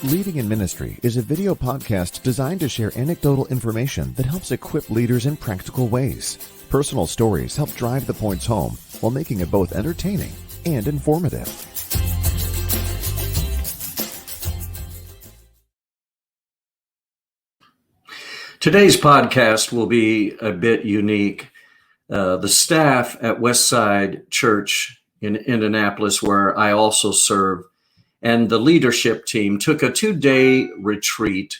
Leading in Ministry is a video podcast designed to share anecdotal information that helps equip leaders in practical ways. Personal stories help drive the points home while making it both entertaining and informative. Today's podcast will be a bit unique. The staff at Westside Church in Indianapolis, where I also serve, and the leadership team took a 2-day retreat.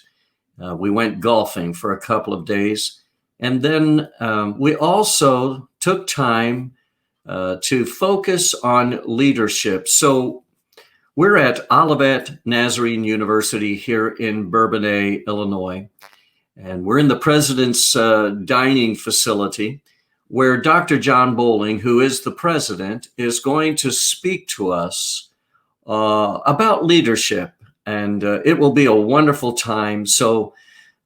We went golfing for a couple of days. And then we also took time to focus on leadership. So we're at Olivet Nazarene University here in Bourbonnais, Illinois. And we're in the president's dining facility where Dr. John Bowling, who is the president, is going to speak to us about leadership, and it will be a wonderful time. So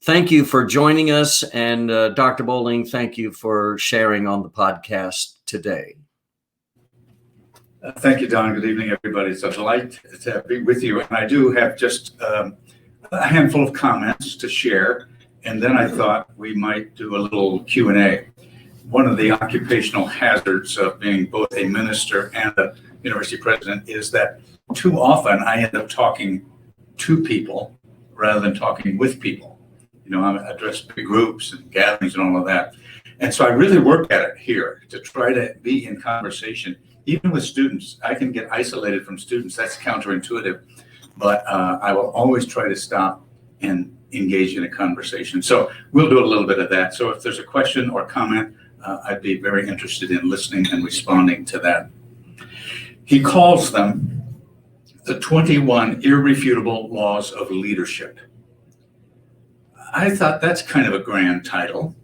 thank you for joining us, and Dr. Bowling, thank you for sharing on the podcast today. Thank you, Don. Good evening, everybody. It's a delight to be with you. And I do have just a handful of comments to share, and then I thought we might do a little Q&A. One of the occupational hazards of being both a minister and a university president is that too often I end up talking to people rather than talking with people. You know, I address big groups and gatherings and all of that. And so I really work at it here to try to be in conversation, even with students. I can get isolated from students. That's counterintuitive, but I will always try to stop and engage in a conversation. So we'll do a little bit of that. So if there's a question or comment, I'd be very interested in listening and responding to that. He calls them the 21 Irrefutable Laws of Leadership. I thought that's kind of a grand title.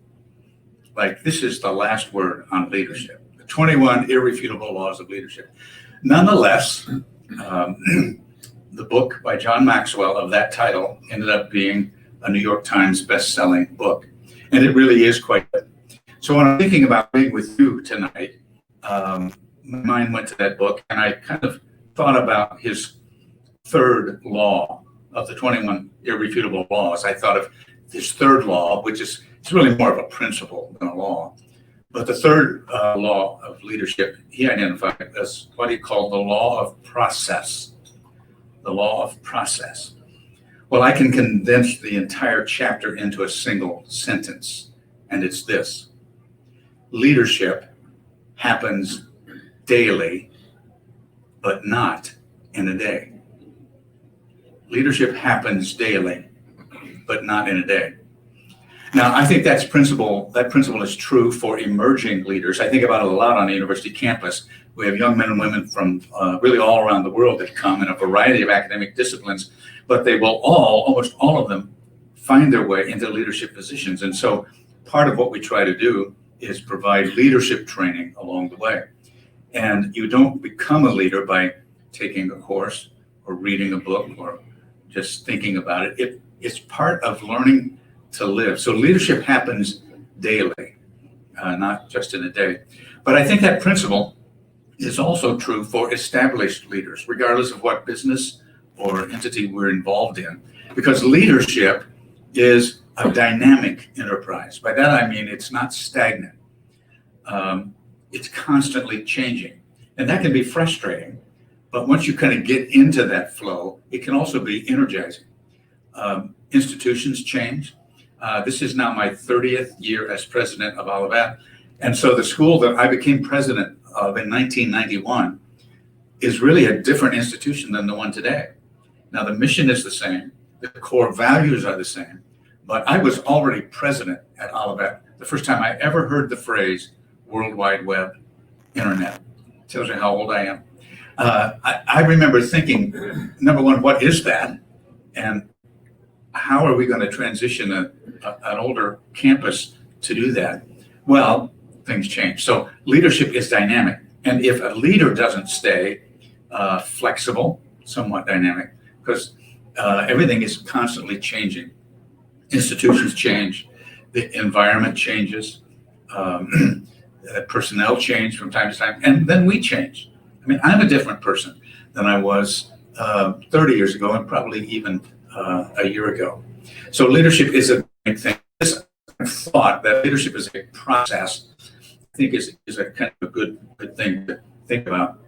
Like, this is the last word on leadership. The 21 Irrefutable Laws of Leadership. Nonetheless, the book by John Maxwell of that title ended up being a New York Times best-selling book. And it really is quite good. So when I'm thinking about being with you tonight, my mind went to that book, and I kind of thought about his third law of the 21 Irrefutable Laws. I thought of his third law, which is it's really more of a principle than a law. But the third law of leadership, he identified as what he called the law of process. The law of process. Well, I can condense the entire chapter into a single sentence, and it's this. Leadership happens daily, but not in a day. Leadership happens daily, but not in a day. Now, I think that principle is true for emerging leaders. I think about it a lot on the university campus. We have young men and women from really all around the world that come in a variety of academic disciplines, but they will almost all of them, find their way into leadership positions. And so part of what we try to do is provide leadership training along the way. And you don't become a leader by taking a course or reading a book or just thinking about it. It's part of learning to live. So leadership happens daily, not just in a day. But I think that principle is also true for established leaders, regardless of what business or entity we're involved in, because leadership is a dynamic enterprise. By that I mean it's not stagnant. It's constantly changing. And that can be frustrating. But once you kind of get into that flow, it can also be energizing. Institutions change. This is now my 30th year as president of Olivet. And so the school that I became president of in 1991 is really a different institution than the one today. Now, the mission is the same. The core values are the same. But I was already president at Olivet the first time I ever heard the phrase World Wide Web, Internet. Tells you how old I am. I remember thinking, number one, what is that? And how are we going to transition an older campus to do that? Well, things change. So leadership is dynamic. And if a leader doesn't stay flexible, somewhat dynamic, because everything is constantly changing. Institutions change, the environment changes, personnel change from time to time, and then we change. I mean, I'm a different person than I was 30 years ago, and probably even a year ago. So leadership is a big thing. This thought that leadership is a process, I think is a kind of a good thing to think about.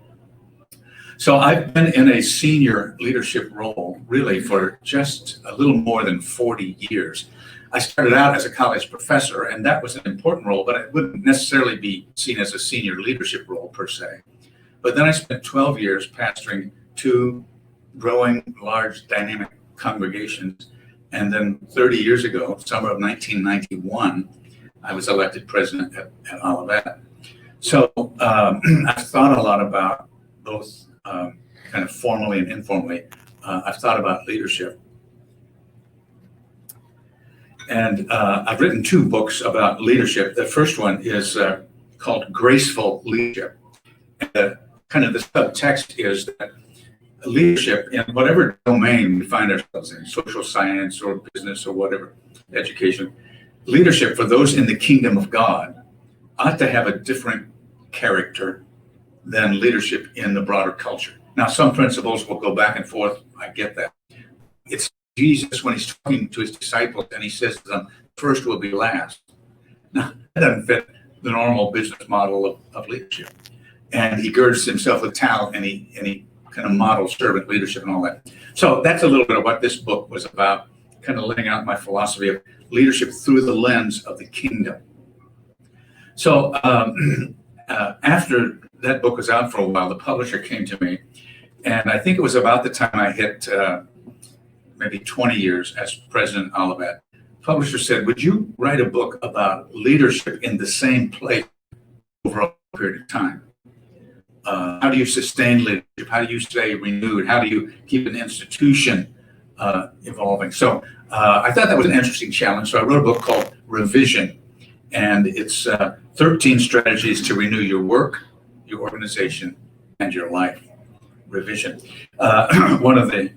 So I've been in a senior leadership role really for just a little more than 40 years. I started out as a college professor, and that was an important role, but it wouldn't necessarily be seen as a senior leadership role per se. But then I spent 12 years pastoring two growing, large, dynamic congregations. And then 30 years ago, summer of 1991, I was elected president at Olivet. So I've thought a lot about both kind of formally and informally. I've thought about leadership. And I've written two books about leadership. The first one is called Graceful Leadership. And kind of the subtext is that leadership in whatever domain we find ourselves in, social science or business or whatever, education, leadership for those in the kingdom of God ought to have a different character than leadership in the broader culture. Now, some principles will go back and forth. I get that. It's Jesus when he's talking to his disciples and he says to them, first will be last. Now, that doesn't fit the normal business model of leadership. And he girds himself with talent and he kind of models servant leadership and all that. So that's a little bit of what this book was about, kind of laying out my philosophy of leadership through the lens of the kingdom. So after that book was out for a while, the publisher came to me, and I think it was about the time I hit maybe 20 years as president of Olivet. The publisher said, would you write a book about leadership in the same place over a period of time? How do you sustain leadership? How do you stay renewed? How do you keep an institution evolving? So I thought that was an interesting challenge. So I wrote a book called Revision, and it's 13 strategies to renew your work, your organization, and your life. Revision. One of the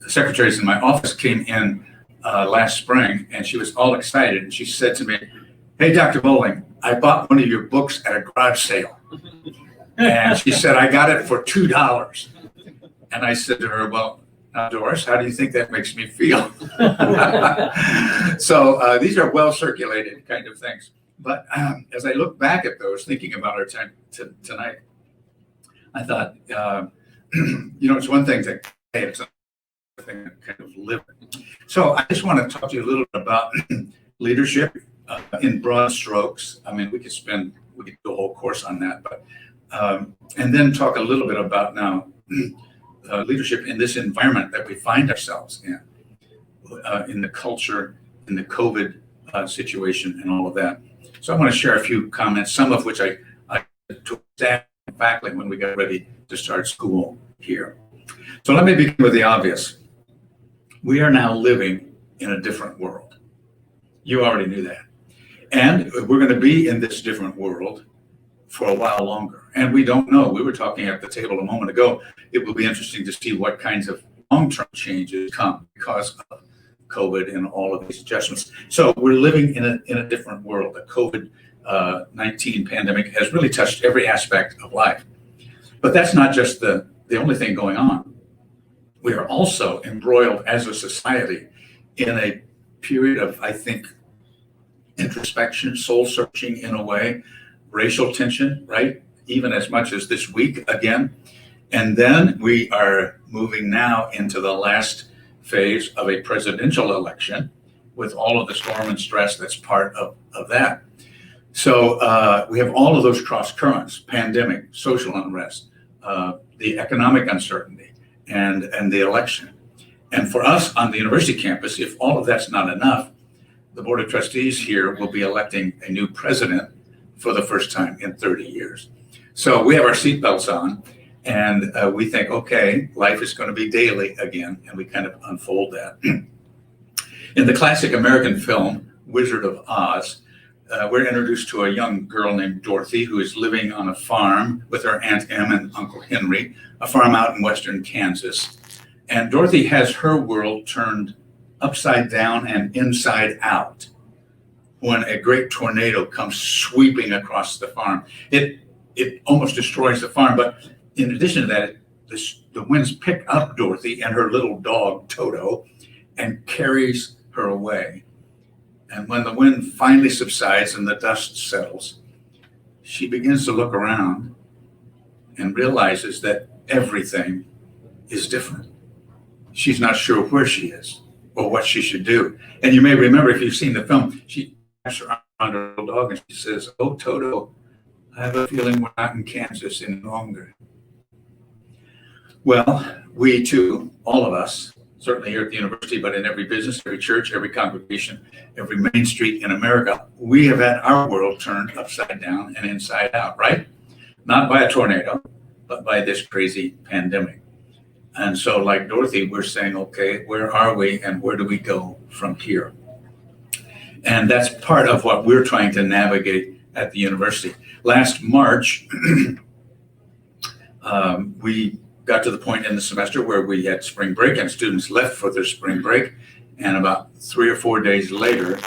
secretaries in my office came in last spring, and she was all excited, and she said to me, hey, Dr. Bowling, I bought one of your books at a garage sale. And she said, I got it for $2. And I said to her, well, now, Doris, how do you think that makes me feel? So these are well circulated kind of things. But as I look back at those, thinking about our time tonight, I thought, it's one thing to say, it's another thing to kind of live it. So I just want to talk to you a little bit about leadership in broad strokes. I mean, we could do a whole course on that, but and then talk a little bit about now leadership in this environment that we find ourselves in the culture, in the COVID situation and all of that. So I want to share a few comments, some of which I took staff and faculty when we got ready to start school here. So let me begin with the obvious. We are now living in a different world. You already knew that. And we're going to be in this different world for a while longer. And we don't know. We were talking at the table a moment ago. It will be interesting to see what kinds of long-term changes come because of COVID and all of these adjustments. So we're living in a different world. The COVID-19 pandemic has really touched every aspect of life. But that's not just the only thing going on. We are also embroiled as a society in a period of, I think, introspection, soul searching in a way, racial tension, right? Even as much as this week again. And then we are moving now into the last phase of a presidential election with all of the storm and stress that's part of that. So we have all of those cross currents, pandemic, social unrest, the economic uncertainty, and the election. And for us on the university campus, if all of that's not enough, the Board of Trustees here will be electing a new president for the first time in 30 years. So we have our seatbelts on, and we think, okay, life is going to be daily again, and we kind of unfold that. In the classic American film, Wizard of Oz, we're introduced to a young girl named Dorothy who is living on a farm with her Aunt Em and Uncle Henry, a farm out in western Kansas. And Dorothy has her world turned upside down and inside out when a great tornado comes sweeping across the farm. It almost destroys the farm, but in addition to that, the winds pick up Dorothy and her little dog, Toto, and carries her away. And when the wind finally subsides and the dust settles, she begins to look around and realizes that everything is different. She's not sure where she is or what she should do. And you may remember, if you've seen the film, she wraps her arm around her little dog and she says, "Oh, Toto, I have a feeling we're not in Kansas any longer." Well, we too, all of us, certainly here at the university, but in every business, every church, every congregation, every main street in America, we have had our world turned upside down and inside out, right? Not by a tornado, but by this crazy pandemic. And so, like Dorothy, we're saying, okay, where are we and where do we go from here? And that's part of what we're trying to navigate at the university. Last March, we got to the point in the semester where we had spring break and students left for their spring break. And about 3 or 4 days later,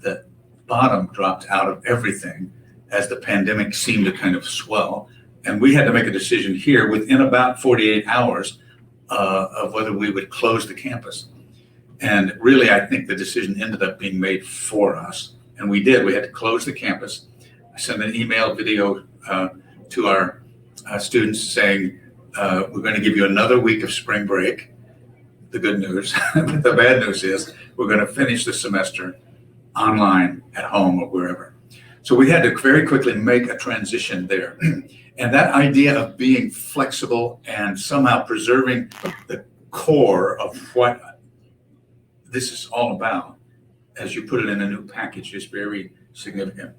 the bottom dropped out of everything as the pandemic seemed to kind of swell. And we had to make a decision here within about 48 hours of whether we would close the campus. And really, I think the decision ended up being made for us. And we did. We had to close the campus. I sent an email video to our students saying, we're going to give you another week of spring break. The good news. But the bad news is we're going to finish the semester online at home or wherever. So we had to very quickly make a transition there. And that idea of being flexible and somehow preserving the core of what this is all about, as you put it in a new package, is very significant.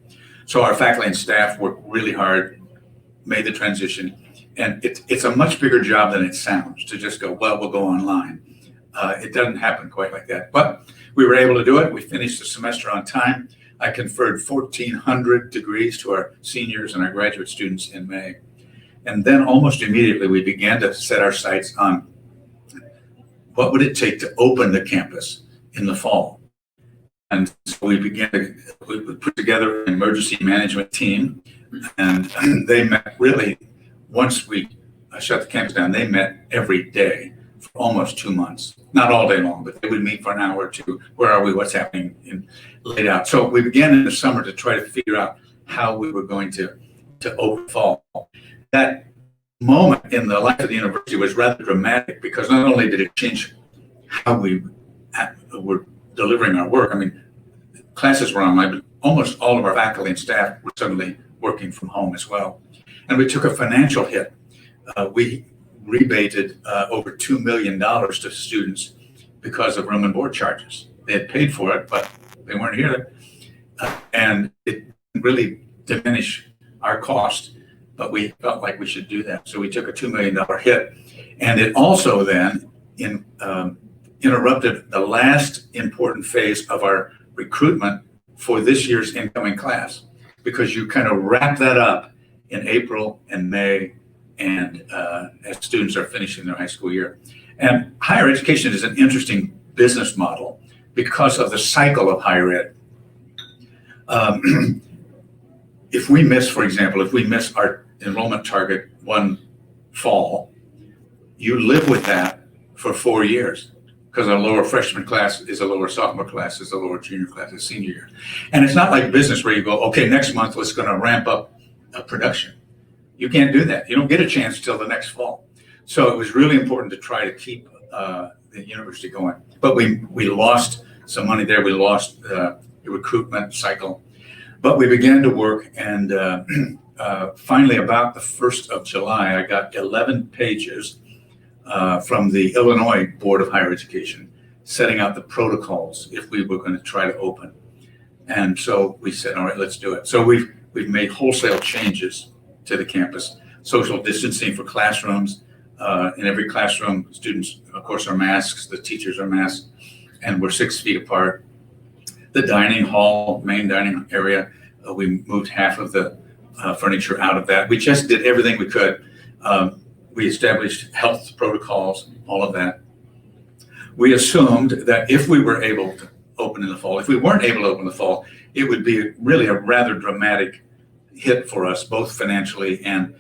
So our faculty and staff worked really hard, made the transition. And it's a much bigger job than it sounds to just go, well, we'll go online. It doesn't happen quite like that. But we were able to do it. We finished the semester on time. I conferred 1,400 degrees to our seniors and our graduate students in May. And then almost immediately, we began to set our sights on what would it take to open the campus in the fall. And so we put together an emergency management team, and they met really, once we shut the campus down, they met every day for almost 2 months. Not all day long, but they would meet for an hour or two. Where are we? What's happening? Laid out. So we began in the summer to try to figure out how we were going to open fall. That moment in the life of the university was rather dramatic because not only did it change how we were delivering our work. I mean, classes were online, but almost all of our faculty and staff were suddenly working from home as well. And we took a financial hit. We rebated over $2 million to students because of room and board charges. They had paid for it, but they weren't here. And it really diminished our cost, but we felt like we should do that. So we took a $2 million hit. And it also then interrupted the last important phase of our recruitment for this year's incoming class, because you kind of wrap that up in April and May, and as students are finishing their high school year. And higher education is an interesting business model because of the cycle of higher ed. If we miss, for example, if we miss our enrollment target one fall, you live with that for 4 years, because a lower freshman class is a lower sophomore class, is a lower junior class, is senior year. And it's not like business where you go, okay, next month, let's going to ramp up production. You can't do that. You don't get a chance till the next fall. So it was really important to try to keep the university going. But we lost some money there. We lost the recruitment cycle. But we began to work, and finally, about the 1st of July, I got 11 pages from the Illinois Board of Higher Education setting out the protocols if we were going to try to open. And so we said, all right, let's do it. So we've made wholesale changes to the campus. Social distancing for classrooms. In every classroom, students, of course, are masks. The teachers are masked, and we're 6 feet apart. The dining hall, main dining area, we moved half of the furniture out of that. We just did everything we could. We established health protocols, all of that. We assumed that if we were able to open in the fall, if we weren't able to open in the fall, it would be really a rather dramatic hit for us, both financially and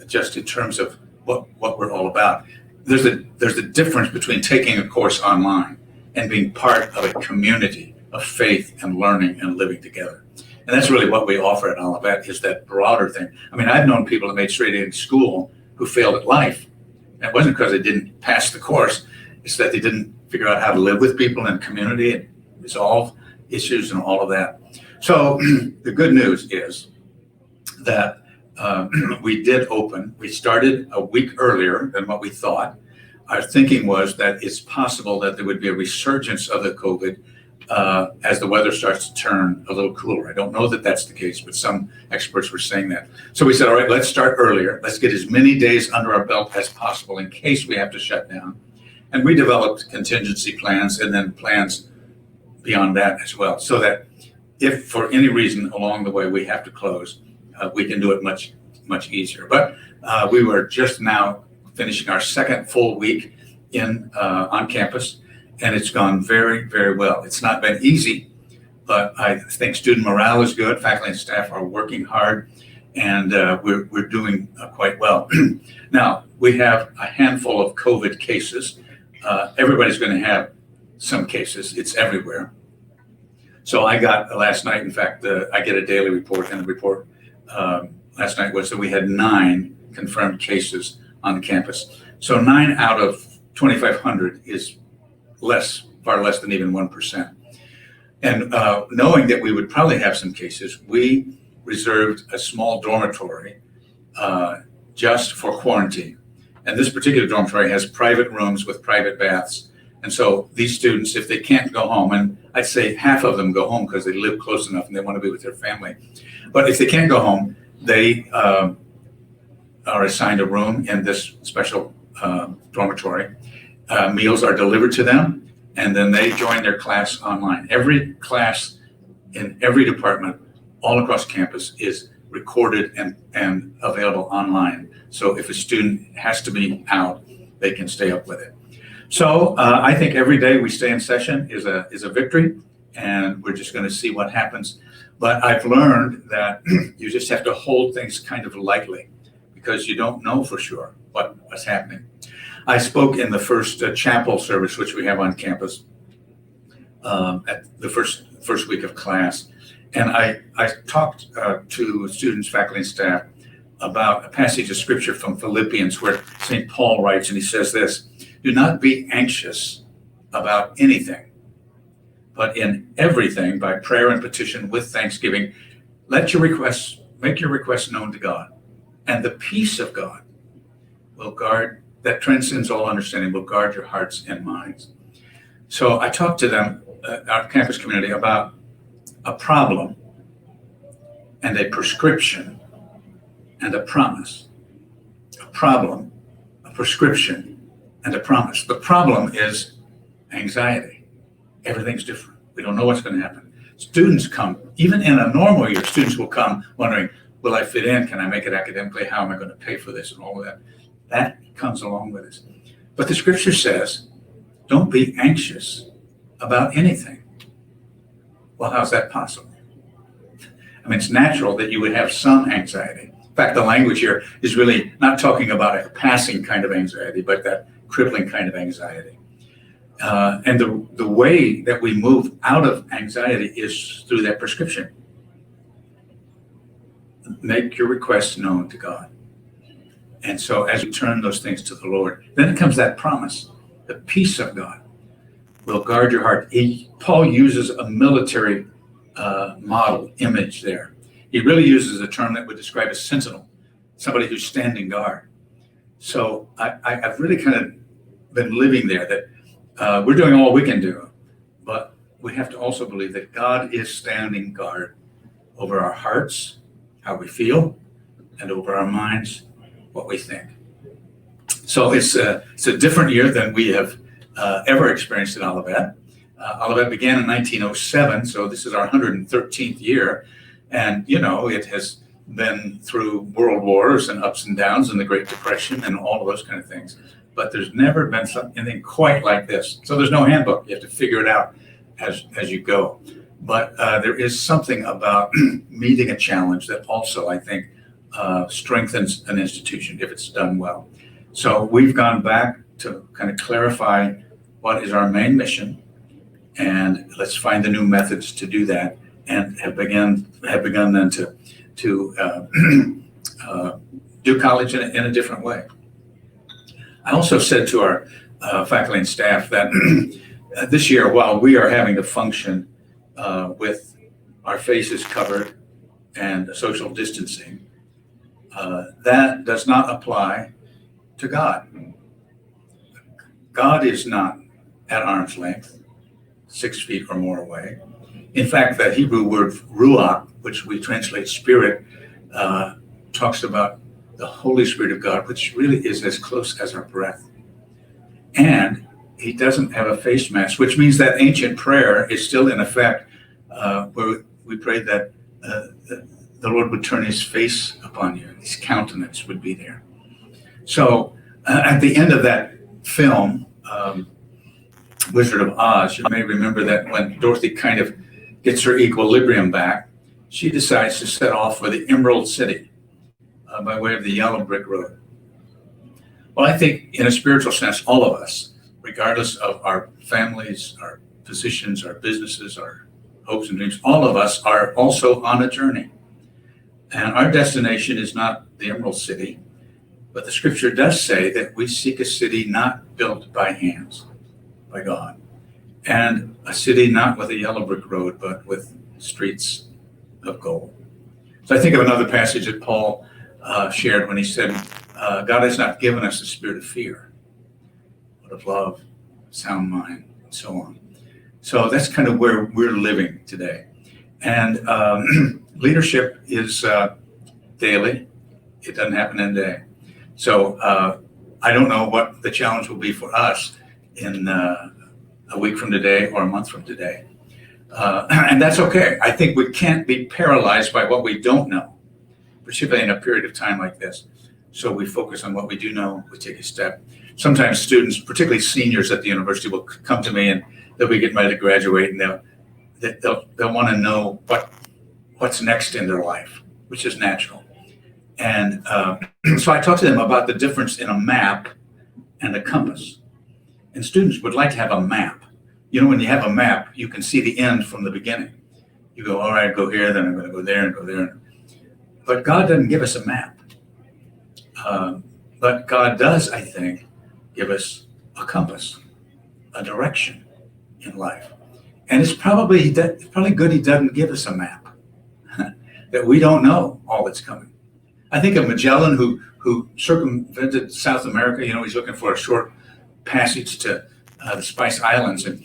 just in terms of what we're all about. There's a difference between taking a course online and being part of a community of faith and learning and living together. And that's really what we offer at Olivet, is that broader thing. I mean, I've known people that made straight A in school who failed at life. And it wasn't because they didn't pass the course. It's that they didn't figure out how to live with people in community and resolve issues and all of that. So the good news is that we did open. We started a week earlier than what we thought. Our thinking was that it's possible that there would be a resurgence of the COVID as the weather starts to turn a little cooler. I don't know that that's the case, but some experts were saying that. So we said, all right, let's start earlier. Let's get as many days under our belt as possible in case we have to shut down. And we developed contingency plans and then plans beyond that as well, so that if for any reason along the way we have to close, we can do it much, much easier. But we were just now finishing our second full week on campus, and it's gone very, very well. It's not been easy, but I think student morale is good. Faculty and staff are working hard, and we're doing quite well. Now, we have a handful of COVID cases. Everybody's going to have some cases. It's everywhere. So I got last night, in fact, I get a daily report, and the report last night was that we had 9 confirmed cases on the campus. So 9 out of 2,500 is far less than even 1%. And knowing that we would probably have some cases, we reserved a small dormitory just for quarantine. And this particular dormitory has private rooms with private baths. And so these students, if they can't go home, and I'd say half of them go home because they live close enough and they want to be with their family. But if they can't go home, they are assigned a room in this special dormitory. Meals are delivered to them, and then they join their class online. Every class in every department all across campus is recorded and available online. So if a student has to be out, they can stay up with it. So I think every day we stay in session is a victory, and we're just going to see what happens. But I've learned that you just have to hold things kind of lightly because you don't know for sure what's happening. I spoke in the first chapel service, which we have on campus, at the first week of class. And I talked to students, faculty, and staff about a passage of scripture from Philippians where St. Paul writes, and he says this: do not be anxious about anything, but in everything, by prayer and petition with thanksgiving, make your requests known to God. And the peace of God will guard, that transcends all understanding, will guard your hearts and minds. So I talked to them, our campus community, about a problem and a prescription and a promise. A problem, a prescription, and a promise. The problem is anxiety. Everything's different. We don't know what's going to happen. Students come, even in a normal year, students will come wondering, will I fit in? Can I make it academically? How am I going to pay for this and all of that? That comes along with it. But the scripture says, don't be anxious about anything. Well, how's that possible? I mean, it's natural that you would have some anxiety. In fact, the language here is really not talking about a passing kind of anxiety, but that crippling kind of anxiety. And the way that we move out of anxiety is through that prescription. Make your requests known to God. And so as you turn those things to the Lord, then it comes that promise, the peace of God will guard your heart. Paul uses a military model image there. He really uses a term that would describe a sentinel, somebody who's standing guard. So I've really kind of been living there that we're doing all we can do, but we have to also believe that God is standing guard over our hearts, how we feel, and over our minds, what we think. So it's a different year than we have ever experienced at Olivet. Olivet began in 1907, so this is our 113th year. And, you know, it has been through world wars and ups and downs and the Great Depression and all of those kind of things. But there's never been anything quite like this. So there's no handbook. You have to figure it out as you go. But there is something about meeting a challenge that also, I think, strengthens an institution if it's done well. So we've gone back to kind of clarify what is our main mission, and let's find the new methods to do that, and have begun then to do college in a different way. I also said to our faculty and staff that this year, while we are having to function with our faces covered and social distancing, that does not apply to God. God is not at arm's length, 6 feet or more away. In fact, that Hebrew word ruach, which we translate spirit, talks about the Holy Spirit of God, which really is as close as our breath. And he doesn't have a face mask, which means that ancient prayer is still in effect, where we prayed that the Lord would turn his face upon you, his countenance would be there. So at the end of that film, Wizard of Oz, you may remember that when Dorothy kind of gets her equilibrium back, she decides to set off for the Emerald City by way of the yellow brick road. Well, I think in a spiritual sense, all of us, regardless of our families, our positions, our businesses, our hopes and dreams, all of us are also on a journey. And our destination is not the Emerald City, but the scripture does say that we seek a city not built by hands, by God, and a city not with a yellow brick road, but with streets of gold. So I think of another passage that Paul shared when he said, God has not given us a spirit of fear, but of love, sound mind, and so on. So that's kind of where we're living today. And leadership is daily. It doesn't happen in a day. So I don't know what the challenge will be for us in a week from today or a month from today. And that's okay. I think we can't be paralyzed by what we don't know, particularly in a period of time like this. So we focus on what we do know, we take a step. Sometimes students, particularly seniors at the university, will come to me and they'll be getting ready to graduate, and they'll want to know what's next in their life, which is natural. And so I talk to them about the difference in a map and a compass. And students would like to have a map. You know, when you have a map, you can see the end from the beginning. You go, all right, go here, then I'm going to go there and go there. But God doesn't give us a map. But God does, I think, give us a compass, a direction in life. And it's probably good he doesn't give us a map, that we don't know all that's coming. I think of Magellan, who circumvented South America. You know, he's looking for a short passage to the Spice Islands, and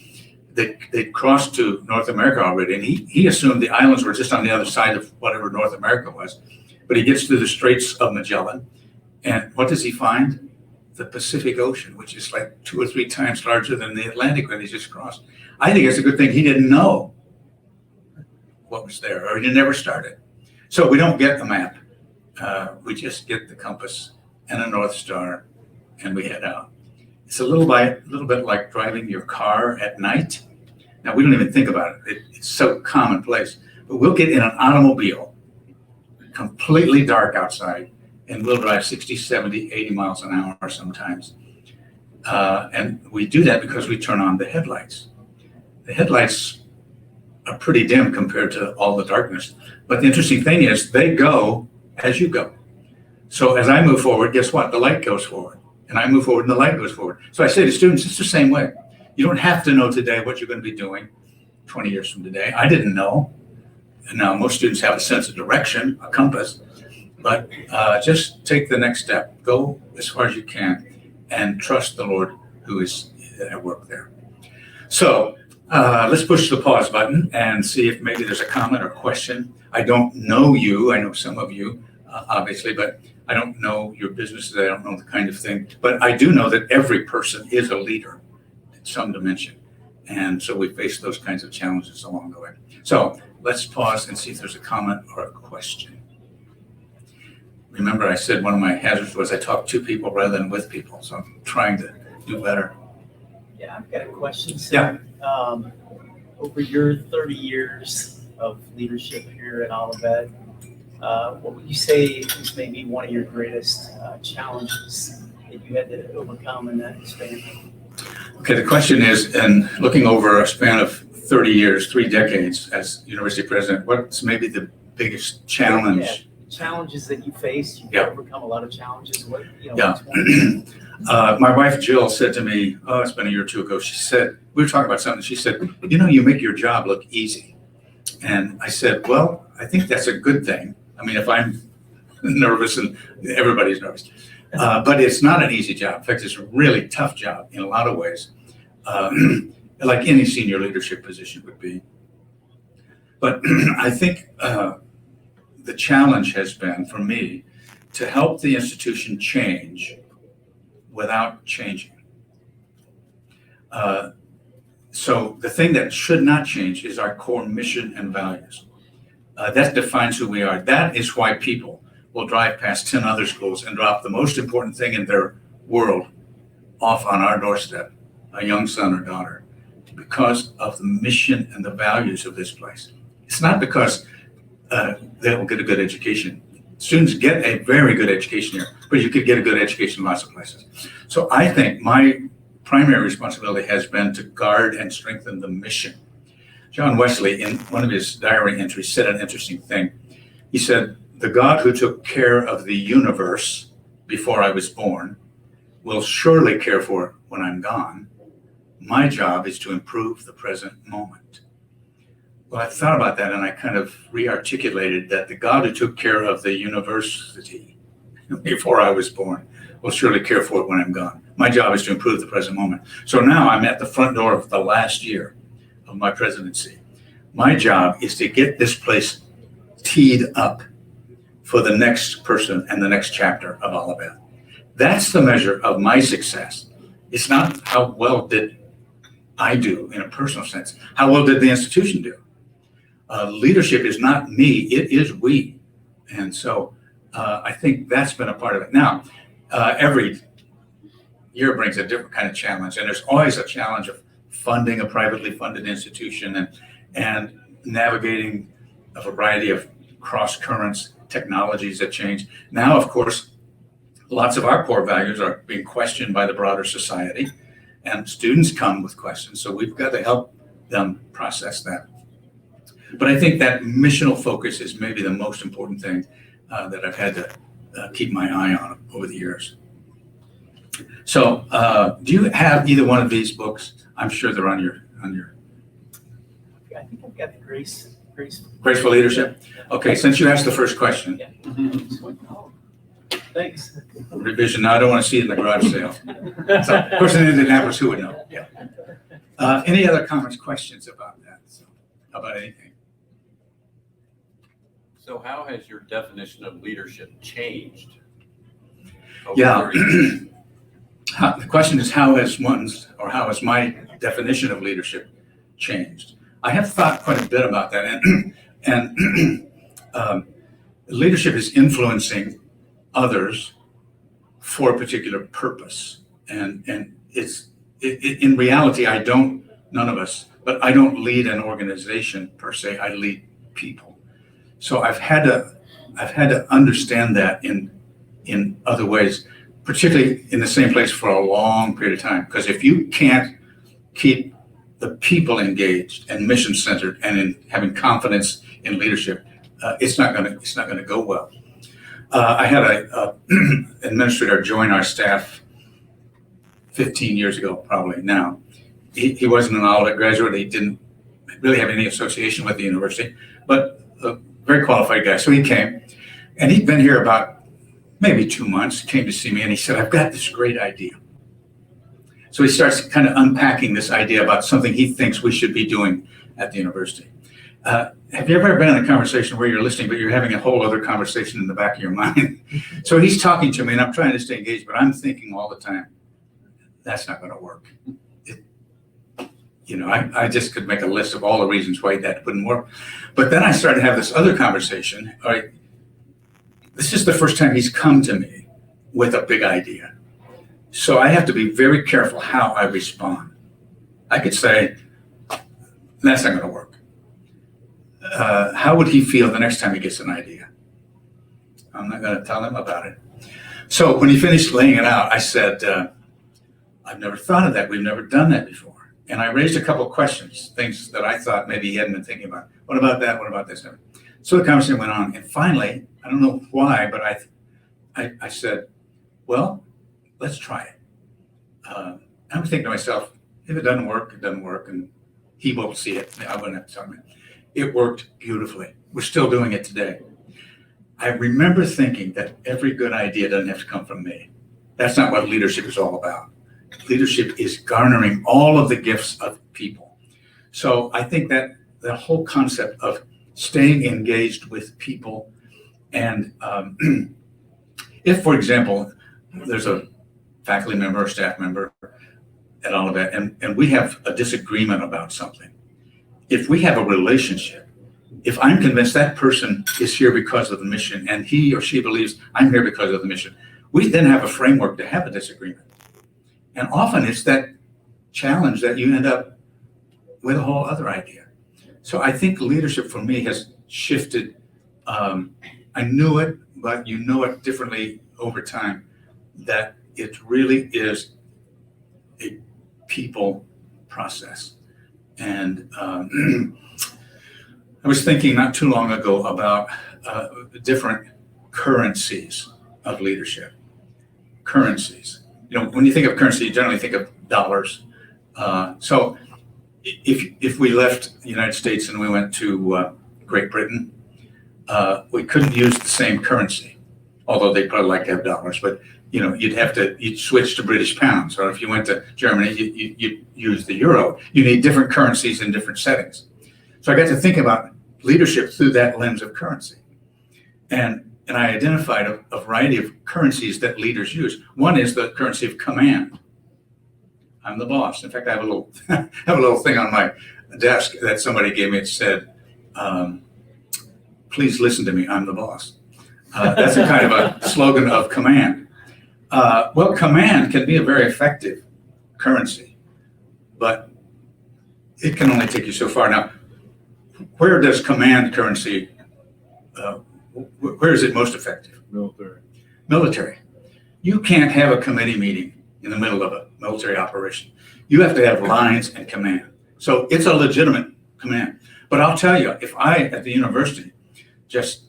they crossed to North America already. And he assumed the islands were just on the other side of whatever North America was. But he gets to the Straits of Magellan, and what does he find? The Pacific Ocean, which is like 2 or 3 times larger than the Atlantic that he just crossed. I think it's a good thing he didn't know what was there, or he never started. So we don't get a map. We just get the compass and a North Star, and we head out. It's a little bit like driving your car at night. Now, we don't even think about it. It's so commonplace. But we'll get in an automobile, completely dark outside, and we'll drive 60, 70, 80 miles an hour sometimes. And we do that because we turn on the headlights. The headlights are pretty dim compared to all the darkness. But the interesting thing is they go as you go. So as I move forward, guess what? The light goes forward. And I move forward and the light goes forward. So I say to students, it's the same way. You don't have to know today what you're going to be doing 20 years from today. I didn't know. And now most students have a sense of direction, a compass. But just take the next step. Go as far as you can and trust the Lord who is at work there. So let's push the pause button and see if maybe there's a comment or question. I don't know you. I know some of you, obviously, but I don't know your businesses. I don't know the kind of thing. But I do know that every person is a leader in some dimension. And so we face those kinds of challenges along the way. So let's pause and see if there's a comment or a question. Remember, I said one of my hazards was I talk to people rather than with people. So I'm trying to do better. Yeah, I've got a question. So, over your 30 years of leadership here at Olivet, what would you say is maybe one of your greatest challenges that you had to overcome in that span? Okay, the question is, in looking over a span of 30 years, 3 decades as university president, what's maybe the biggest challenge? Yeah, challenges that you faced. You've Yeah. overcome a lot of challenges. What, Yeah. My wife Jill said to me, oh, it's been a year or two ago. She said, we were talking about something. She said, you make your job look easy. And I said, well, I think that's a good thing. I mean, if I'm nervous and everybody's nervous, but it's not an easy job. In fact, it's a really tough job in a lot of ways, like any senior leadership position would be. But I think the challenge has been for me to help the institution change without changing. So the thing that should not change is our core mission and values. That defines who we are. That is why people will drive past 10 other schools and drop the most important thing in their world off on our doorstep, a young son or daughter, because of the mission and the values of this place. It's not because they will get a good education. Students get a very good education here, but you could get a good education in lots of places. So I think my primary responsibility has been to guard and strengthen the mission. John Wesley, in one of his diary entries, said an interesting thing. He said, the God who took care of the universe before I was born will surely care for it when I'm gone. My job is to improve the present moment. Well, I thought about that and I kind of re-articulated that the God who took care of the university before I was born will surely care for it when I'm gone. My job is to improve the present moment. So now I'm at the front door of the last year of my presidency. My job is to get this place teed up for the next person and the next chapter of Olivet. That's the measure of my success. It's not how well did I do in a personal sense. How well did the institution do? Leadership is not me, it is we. And so I think that's been a part of it. Now, every year brings a different kind of challenge, and there's always a challenge of funding a privately funded institution and navigating a variety of cross currents, technologies that change. Now, of course, lots of our core values are being questioned by the broader society, and students come with questions. So we've got to help them process that. But I think that missional focus is maybe the most important thing that I've had to keep my eye on over the years. So do you have either one of these books? I'm sure they're on your. I think I've got the Graceful Leadership. Okay, since you asked the first question. Yeah. Oh, thanks. Revision. Now I don't want to see it in the garage sale. So, of course, in Indianapolis, who would know? Yeah. Any other comments, questions about that? So, about anything? So how has your definition of leadership changed? Yeah. The question is, how has my definition of leadership changed? I have thought quite a bit about that, and leadership is influencing others for a particular purpose, and it's in reality, none of us, but I don't lead an organization per se. I lead people. So I've had to understand that in other ways, particularly in the same place for a long period of time. Because if you can't keep the people engaged and mission centered and in having confidence in leadership, it's not going to go well. I had an administrator join our staff 15 years ago, probably now. He wasn't an Olivet graduate. He didn't really have any association with the university, but a very qualified guy. So he came, and he'd been here about maybe 2 months, came to see me, and he said, I've got this great idea. So he starts kind of unpacking this idea about something he thinks we should be doing at the university. Have you ever been in a conversation where you're listening, but you're having a whole other conversation in the back of your mind? So he's talking to me, and I'm trying to stay engaged, but I'm thinking all the time, that's not going to work. I just could make a list of all the reasons why that wouldn't work. But then I started to have this other conversation. All right, this is the first time he's come to me with a big idea. So I have to be very careful how I respond. I could say, that's not going to work. How would he feel the next time he gets an idea? I'm not going to tell him about it. So when he finished laying it out, I said, I've never thought of that. We've never done that before. And I raised a couple of questions, things that I thought maybe he hadn't been thinking about. What about that? What about this? So the conversation went on. And finally, I don't know why, but I said, well, let's try it. I'm thinking to myself, if it doesn't work, it doesn't work. And he won't see it. I wouldn't have to tell him. It worked beautifully. We're still doing it today. I remember thinking that every good idea doesn't have to come from me. That's not what leadership is all about. Leadership is garnering all of the gifts of people. So I think that the whole concept of staying engaged with people, and if, for example, there's a faculty member or staff member at Olivet, and we have a disagreement about something, if we have a relationship, if I'm convinced that person is here because of the mission and he or she believes I'm here because of the mission, we then have a framework to have a disagreement. And often it's that challenge that you end up with a whole other idea. So I think leadership for me has shifted. I knew it, but you know it differently over time, that it really is a people process. And I was thinking not too long ago about different currencies of leadership. Currencies. You know, when you think of currency, you generally think of dollars. So if we left the United States and we went to Great Britain, we couldn't use the same currency, although they'd probably like to have dollars. But you know, you'd switch to British pounds. Or if you went to Germany, you'd use the euro. You need different currencies in different settings. So I got to think about leadership through that lens of currency. And I identified a variety of currencies that leaders use. One is the currency of command. I'm the boss. In fact, I have a little thing on my desk that somebody gave me. It said, please listen to me, I'm the boss. That's a kind of a slogan of command. Well, command can be a very effective currency, but it can only take you so far. Now, where does command currency, where is it most effective? Military. You can't have a committee meeting in the middle of a military operation. You have to have lines and command. So it's a legitimate command. But I'll tell you, if I, at the university, just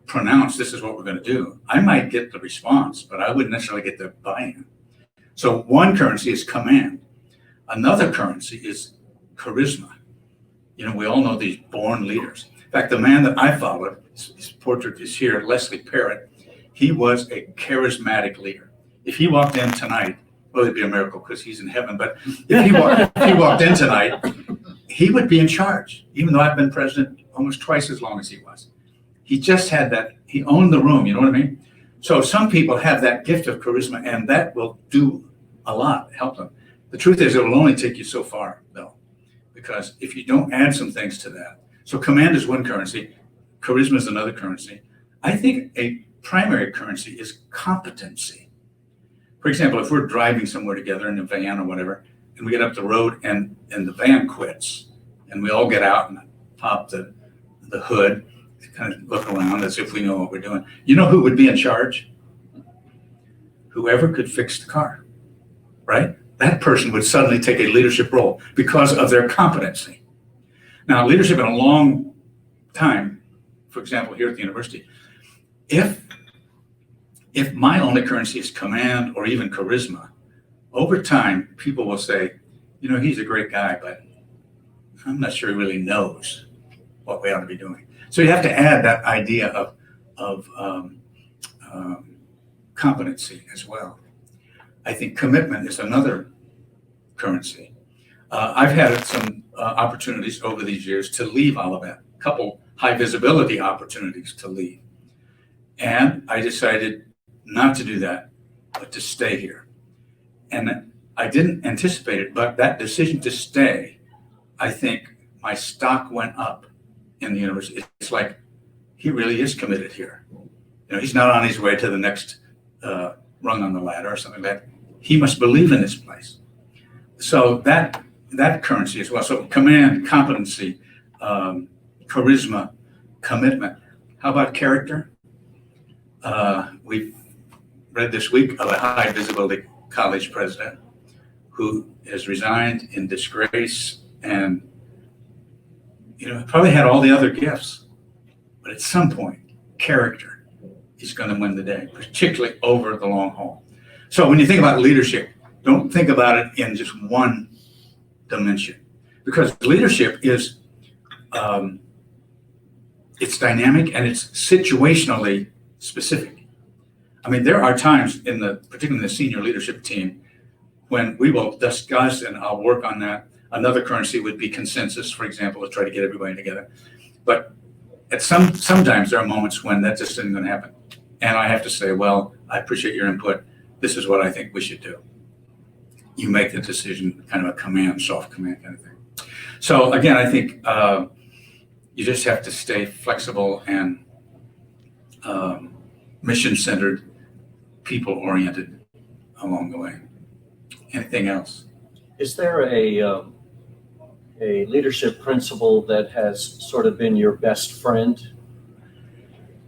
pronounce this is what we're going to do, I might get the response, but I wouldn't necessarily get the buy-in. So one currency is command. Another currency is charisma. You know, we all know these born leaders. In fact, the man that I followed, his portrait is here, Leslie Parrott, he was a charismatic leader. If he walked in tonight, well, it'd be a miracle because he's in heaven, but if he walked in tonight, he would be in charge, even though I've been president almost twice as long as he was. He just had that, he owned the room, you know what I mean? So some people have that gift of charisma, and that will do a lot, help them. The truth is, it will only take you so far, though, because if you don't add some things to that. So command is one currency, charisma is another currency. I think a primary currency is competency. For example, if we're driving somewhere together in a van or whatever, and we get up the road and the van quits, and we all get out and pop the hood, kind of look around as if we know what we're doing. You know who would be in charge? Whoever could fix the car, right? That person would suddenly take a leadership role because of their competency. Now, leadership in a long time, for example, here at the university, if my only currency is command or even charisma, over time, people will say, you know, he's a great guy, but I'm not sure he really knows what we ought to be doing. So you have to add that idea of competency as well. I think commitment is another currency. I've had some opportunities over these years to leave Olivet, a couple high visibility opportunities to leave. And I decided not to do that, but to stay here. And I didn't anticipate it, but that decision to stay, I think my stock went up in the university. It's like, he really is committed here. You know, he's not on his way to the next rung on the ladder or something like that. He must believe in this place. So that currency as well. So command, competency, charisma, commitment. How about character? read this week of a high visibility college president who has resigned in disgrace and, probably had all the other gifts, but at some point, character is going to win the day, particularly over the long haul. So when you think about leadership, don't think about it in just one dimension, because leadership is, it's dynamic and it's situationally specific. I mean, there are times particularly in the senior leadership team, when we will discuss, and I'll work on that. Another currency would be consensus, for example, to try to get everybody together. But sometimes there are moments when that just isn't going to happen. And I have to say, well, I appreciate your input. This is what I think we should do. You make the decision, kind of a command, soft command kind of thing. So again, I think you just have to stay flexible and mission-centered, people-oriented along the way. Anything else? Is there a leadership principle that has sort of been your best friend?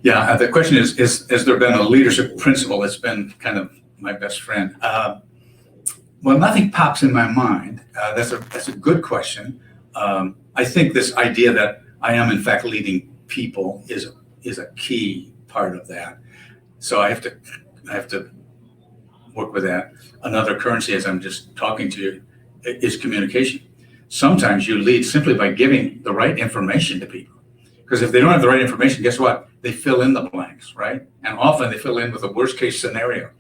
Yeah, the question is, has there been a leadership principle that's been kind of my best friend? Well, nothing pops in my mind. That's a good question. I think this idea that I am in fact leading people is a key part of that. So I have to work with that. Another currency, as I'm just talking to you, is communication. Sometimes you lead simply by giving the right information to people. Because if they don't have the right information, guess what? They fill in the blanks, right? And often they fill in with a worst case scenario.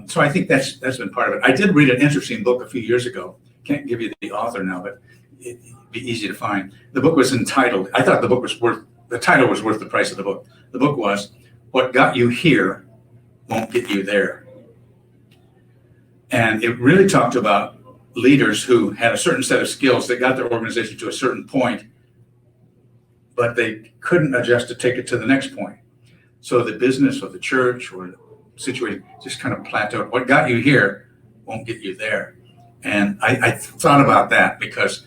So I think that's been part of it. I did read an interesting book a few years ago. Can't give you the author now, but it'd be easy to find. The book was entitled, I thought the title was worth the price of the book. The book was, What Got You Here Won't Get You There. And it really talked about leaders who had a certain set of skills that got their organization to a certain point, but they couldn't adjust to take it to the next point. So the business or the church or the situation just kind of plateaued. What got you here won't get you there. And I thought about that because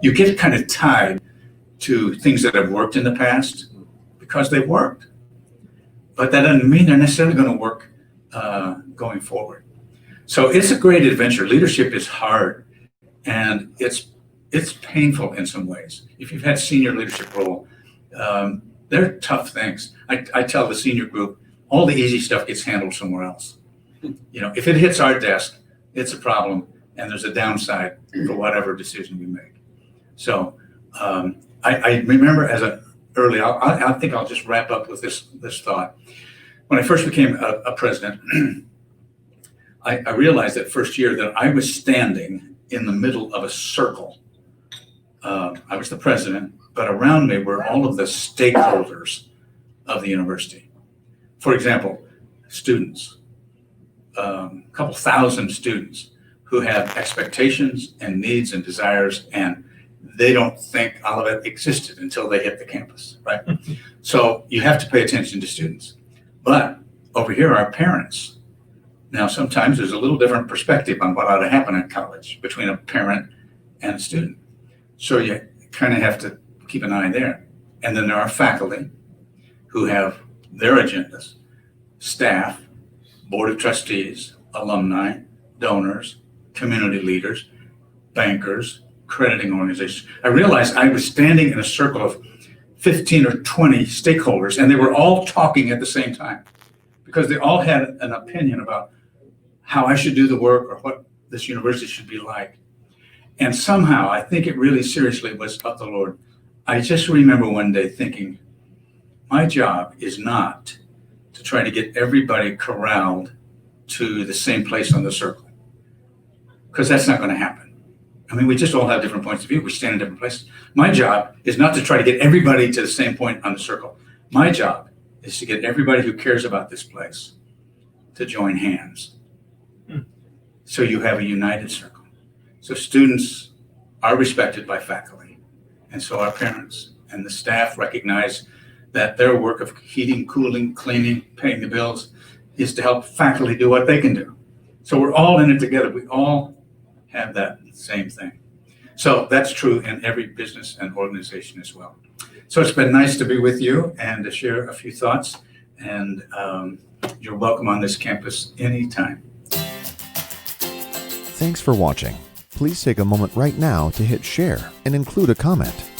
you get kind of tied to things that have worked in the past because they worked. But that doesn't mean they're necessarily going to work going forward. So it's a great adventure. Leadership is hard and it's painful in some ways. If you've had senior leadership role, they're tough things. I tell the senior group, all the easy stuff gets handled somewhere else. If it hits our desk, it's a problem and there's a downside for whatever decision we make. So I remember I think I'll just wrap up with this thought. When I first became a president, I realized that first year that I was standing in the middle of a circle. I was the president, but around me were all of the stakeholders of the university. For example, students, a couple thousand students who have expectations and needs and desires, and they don't think Olivet existed until they hit the campus, right? So you have to pay attention to students. But over here are parents. Now, sometimes there's a little different perspective on what ought to happen at college between a parent and a student. So you kind of have to keep an eye there. And then there are faculty who have their agendas, staff, board of trustees, alumni, donors, community leaders, bankers, crediting organizations. I realized I was standing in a circle of 15 or 20 stakeholders, and they were all talking at the same time because they all had an opinion about how I should do the work or what this university should be like. And somehow, I think it really seriously was of the Lord. I just remember one day thinking, my job is not to try to get everybody corralled to the same place on the circle, because that's not going to happen. I mean, we just all have different points of view. We stand in different places. My job is not to try to get everybody to the same point on the circle. My job is to get everybody who cares about this place to join hands. So you have a united circle. So students are respected by faculty, and so are parents, and the staff recognize that their work of heating, cooling, cleaning, paying the bills is to help faculty do what they can do. So we're all in it together. We all have that same thing. So that's true in every business and organization as well. So it's been nice to be with you and to share a few thoughts. And You're welcome on this campus anytime. Thanks for watching. Please take a moment right now to hit share and include a comment.